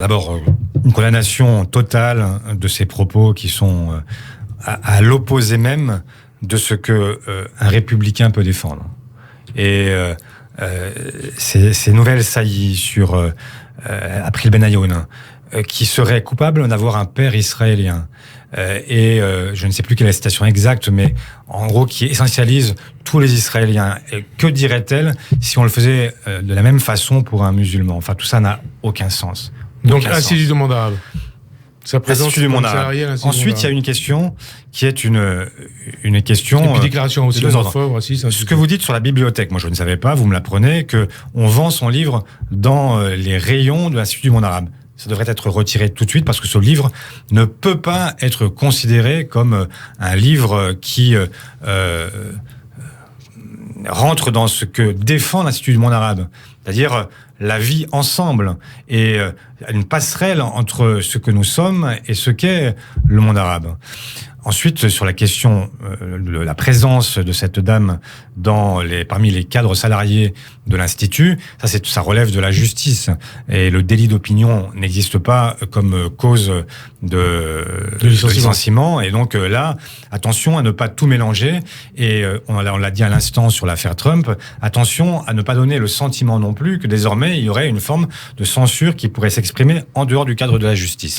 D'abord, une condamnation totale de ces propos qui sont à l'opposé même de ce que un républicain peut défendre. Et ces nouvelles saillies sur April Benayoun, qui serait coupable d'avoir un père israélien, je ne sais plus quelle est la citation exacte, mais en gros qui essentialise tous les Israéliens. Et que dirait-elle si on le faisait de la même façon pour un musulman? Enfin, tout ça n'a aucun sens. Donc, Institut du monde arabe. Sa présence Institut du monde arabe. Ensuite, il y a une question qui est une question. Et puis déclaration aussi homophobe, raciste. Ce que vous dites sur la bibliothèque, moi je ne savais pas, vous me l'apprenez, que on vend son livre dans les rayons de l'Institut du monde arabe. Ça devrait être retiré tout de suite parce que ce livre ne peut pas être considéré comme un livre qui rentre dans ce que défend l'Institut du monde arabe, c'est-à-dire la vie ensemble et une passerelle entre ce que nous sommes et ce qu'est le monde arabe. Ensuite, sur la question de la présence de cette dame parmi les cadres salariés de l'Institut, ça relève de la justice. Et le délit d'opinion n'existe pas comme cause de licenciement. Et donc là, attention à ne pas tout mélanger. Et on l'a dit à l'instant sur l'affaire Trump, attention à ne pas donner le sentiment non plus que désormais il y aurait une forme de censure qui pourrait s'exprimer en dehors du cadre de la justice.